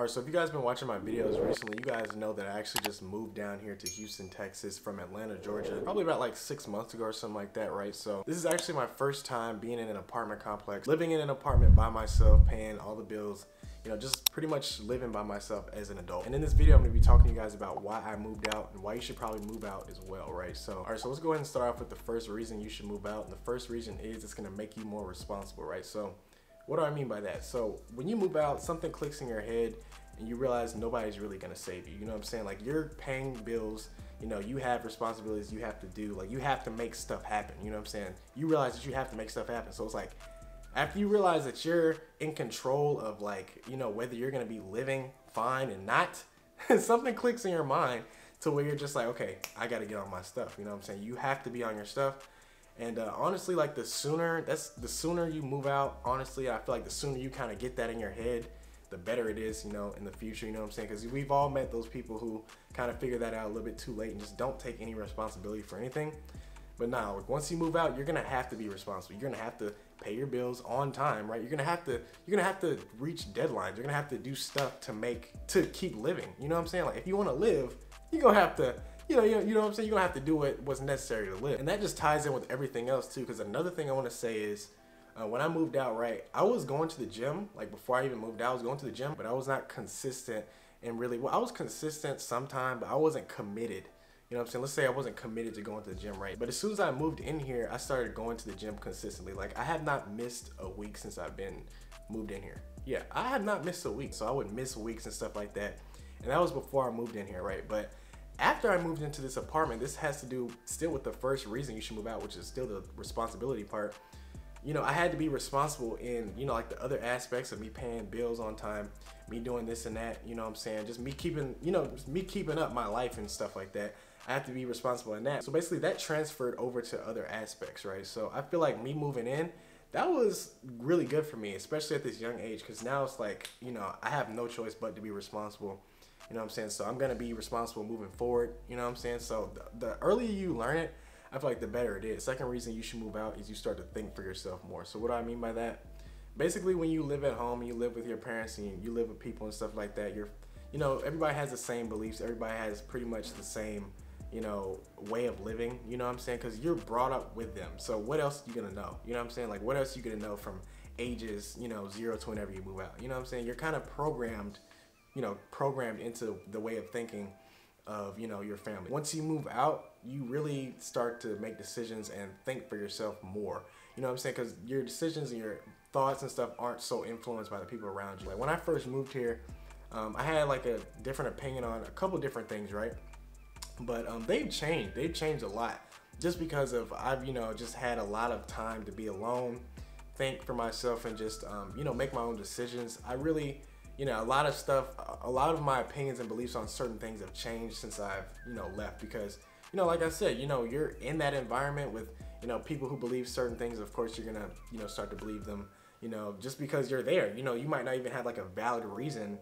Alright, so if you guys been watching my videos recently, you guys know that I actually just moved down here to Houston, Texas from Atlanta, Georgia, probably about like 6 months ago or something like that, right? So this is actually my first time being in an apartment complex, living in an apartment by myself, paying all the bills, you know, just pretty much living by myself as an adult. And in this video, I'm gonna be talking to you guys about why I moved out and why you should probably move out as well, right? So, alright, so let's go ahead and start off with the first reason you should move out. And the first reason is it's gonna make you more responsible, right? So what do I mean by that? So when you move out, something clicks in your head and you realize nobody's really gonna save you. You know what I'm saying? Like, you're paying bills, you know, you have responsibilities you have to do. Like, you have to make stuff happen. You know what I'm saying? You realize that you have to make stuff happen. So it's like, after you realize that you're in control of, like, you know, whether you're gonna be living fine and not, something clicks in your mind to where you're just like, okay, I gotta get on my stuff. You know what I'm saying? You have to be on your stuff. And honestly, like, the sooner you move out, honestly, I feel like the sooner you kind of get that in your head, the better it is, you know, in the future. You know what I'm saying? Because we've all met those people who kind of figure that out a little bit too late and just don't take any responsibility for anything. But now, like, once you move out, you're gonna have to be responsible. You're gonna have to pay your bills on time, right? You're gonna have to reach deadlines. You're gonna have to do stuff to keep living. You know what I'm saying? Like, if you want to live, you're gonna have to. You know what I'm saying? You're gonna have to do what's necessary to live. And that just ties in with everything else too, because another thing I want to say is, when I moved out, right, I was going to the gym. Like, before I even moved out, I was going to the gym, but I was not consistent. And really, well, I was consistent sometime, but I wasn't committed. You know what I'm saying? Let's say I wasn't committed to going to the gym, right? But as soon as I moved in here, I started going to the gym consistently. Like, I have not missed a week since I've been moved in here. Yeah, I have not missed a week. So I would miss weeks and stuff like that. And that was before I moved in here, right? But after I moved into this apartment, this has to do still with the first reason you should move out, which is still the responsibility part. You know, I had to be responsible in, you know, like, the other aspects of me paying bills on time, me doing this and that, you know what I'm saying? Just me keeping, you know, just me keeping up my life and stuff like that. I have to be responsible in that. So basically that transferred over to other aspects, right? So I feel like me moving in, that was really good for me, especially at this young age, because now it's like, you know, I have no choice but to be responsible. You know what I'm saying? So I'm gonna be responsible moving forward. You know what I'm saying? So the earlier you learn it, I feel like the better it is. Second reason you should move out is you start to think for yourself more. So what do I mean by that? Basically, when you live at home and you live with your parents and you live with people and stuff like that, you know, everybody has the same beliefs. Everybody has pretty much the same, you know, way of living. You know what I'm saying? Because you're brought up with them. So what else are you gonna know? You know what I'm saying? Like, what else are you gonna know from ages, you know, 0 to whenever you move out? You know what I'm saying? You're kind of programmed, you know, programmed into the way of thinking of, you know, your family. Once you move out, you really start to make decisions and think for yourself more. You know what I'm saying? Because your decisions and your thoughts and stuff aren't so influenced by the people around you. Like, when I first moved here, I had like a different opinion on a couple different things, right? But they've changed a lot, just because of I've, you know, just had a lot of time to be alone, think for myself, and just you know, make my own decisions. I really, you know, a lot of my opinions and beliefs on certain things have changed since I've, you know, left, because, you know, like I said, you know, you're in that environment with, you know, people who believe certain things. Of course, you're gonna, you know, start to believe them, you know, just because you're there. You know, you might not even have like a valid reason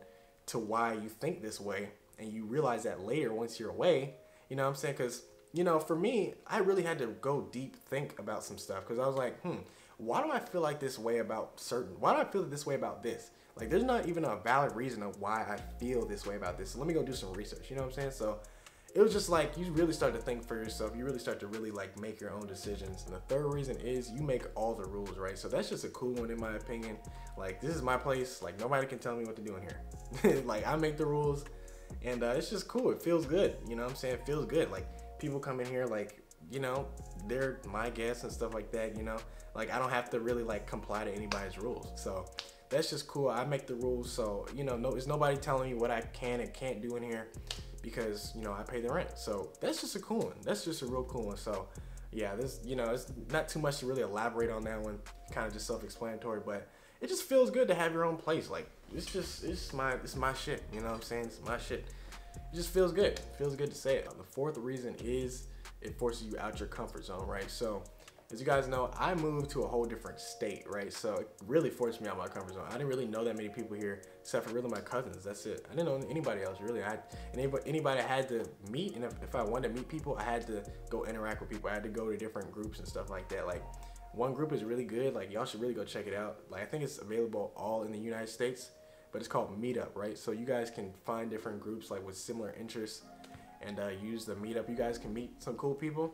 to why you think this way, and you realize that later once you're away. You know what I'm saying? Because, you know, for me, I really had to go deep think about some stuff, because I was like, why do I feel like this way about why do I feel this way about this? Like, there's not even a valid reason of why I feel this way about this. So let me go do some research. You know what I'm saying? So it was just like, you really start to think for yourself. You really start to really, like, make your own decisions. And the third reason is you make all the rules, right? So that's just a cool one in my opinion. Like, this is my place. Like, nobody can tell me what to do in here. Like, I make the rules, and it's just cool. It feels good. You know what I'm saying? It feels good. Like, people come in here, like, you know, they're my guests and stuff like that, you know? Like, I don't have to really, like, comply to anybody's rules. So that's just cool. I make the rules, so, you know, there's nobody telling me what I can and can't do in here, because, you know, I pay the rent. So that's just a cool one. That's just a real cool one. So yeah, this, you know, it's not too much to really elaborate on that one. Kind of just self-explanatory, but it just feels good to have your own place. Like, it's my shit. You know what I'm saying? It's my shit. It just feels good. It feels good to say it. The fourth reason is it forces you out your comfort zone, right? So as you guys know, I moved to a whole different state, right? So it really forced me out of my comfort zone. I didn't really know that many people here, except for really my cousins. That's it. I didn't know anybody else, really. Anybody I had to meet, and if I wanted to meet people, I had to go interact with people. I had to go to different groups and stuff like that. Like, one group is really good. Like, y'all should really go check it out. Like, I think it's available all in the United States. but it's called Meetup, right? So you guys can find different groups like with similar interests and use the Meetup. You guys can meet some cool people.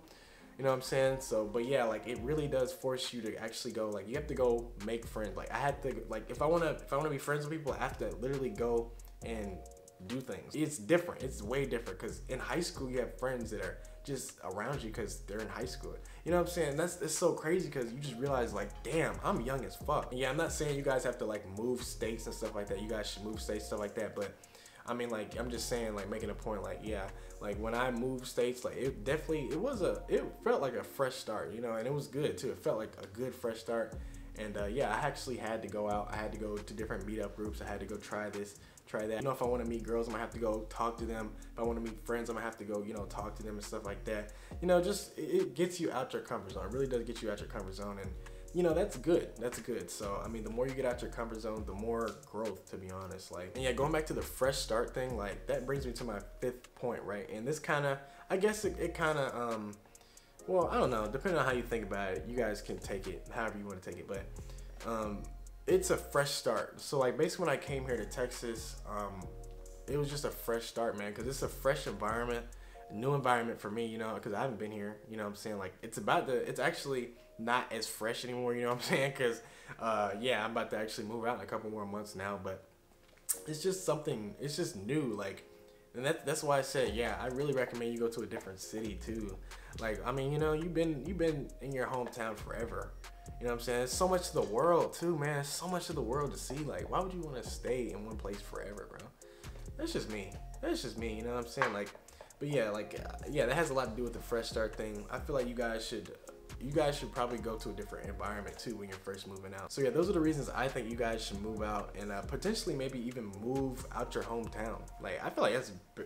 You know what I'm saying? So, but yeah, like it really does force you to actually go, like you have to go make friends. Like I had to, like if I wanna be friends with people, I have to literally go and do things. It's different. It's way different because in high school you have friends that are just around you because they're in high school. You know what I'm saying? It's so crazy because you just realize like, damn, I'm young as fuck. And yeah, I'm not saying you guys have to like move states and stuff like that. You guys should move states, stuff like that. But I mean, like, I'm just saying, like, making a point, like, yeah, like when I moved states, like it felt like a fresh start, you know, and it was good too. It felt like a good fresh start. And yeah, I actually had to go out. I had to go to different meetup groups. I had to go try this, try that. You know, if I want to meet girls, I'm gonna have to go talk to them. If I want to meet friends, I'm gonna have to go, you know, talk to them and stuff like that. You know, just it gets you out your comfort zone. It really does get you out your comfort zone, and you know, that's good. That's good. So I mean, the more you get out your comfort zone, the more growth, to be honest. Like, and yeah, going back to the fresh start thing, like that brings me to my 5th point, right? And this kind of, I guess it kind of well, I don't know, depending on how you think about it, you guys can take it however you want to take it, but it's a fresh start. So like basically when I came here to Texas, it was just a fresh start, man, because it's a fresh environment, a new environment for me, you know, because I haven't been here, you know what I'm saying? Like it's actually not as fresh anymore, you know what I'm saying? Because yeah, I'm about to actually move out in a couple more months now, but it's just something, it's just new, like, and that's why I said, yeah, I really recommend you go to a different city too. Like, I mean, you know, you've been in your hometown forever. You know what I'm saying? There's so much of the world too, man. There's so much of the world to see. Like, why would you want to stay in one place forever, bro? That's just me. That's just me. You know what I'm saying? Like, but yeah, like, yeah, that has a lot to do with the fresh start thing. I feel like you guys should probably go to a different environment too when you're first moving out. So yeah, those are the reasons I think you guys should move out and potentially maybe even move out your hometown. Like, I feel like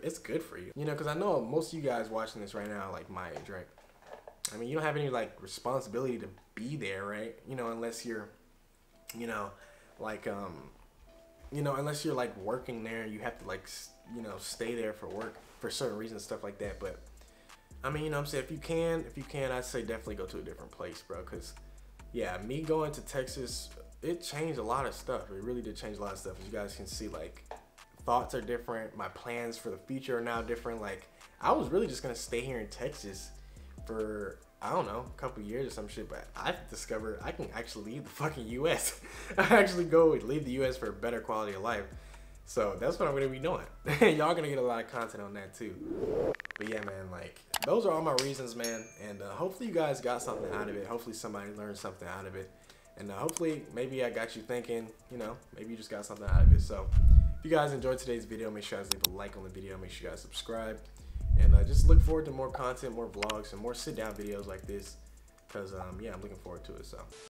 it's good for you. You know, because I know most of you guys watching this right now, like my age, right? I mean, you don't have any like responsibility to be there, right? You know, unless you're, you know, like, you know, unless you're like working there, you have to like, you know, stay there for work for certain reasons, stuff like that. But I mean, you know what I'm saying? If you can, I'd say definitely go to a different place, bro. Cause yeah, me going to Texas, it changed a lot of stuff. It really did change a lot of stuff. As you guys can see, like, thoughts are different. My plans for the future are now different. Like, I was really just gonna stay here in Texas for, I don't know, a couple years or some shit, but I've discovered I can actually leave the fucking US. I actually leave the US for a better quality of life. So that's what I'm gonna be doing. Y'all gonna get a lot of content on that too. But yeah, man, like, those are all my reasons, man. And hopefully you guys got something out of it. Hopefully somebody learned something out of it. And hopefully maybe I got you thinking, you know, maybe you just got something out of it. So if you guys enjoyed today's video, make sure you guys leave a like on the video. Make sure you guys subscribe. And just look forward to more content, more vlogs, and more sit-down videos like this. Because, yeah, I'm looking forward to it. So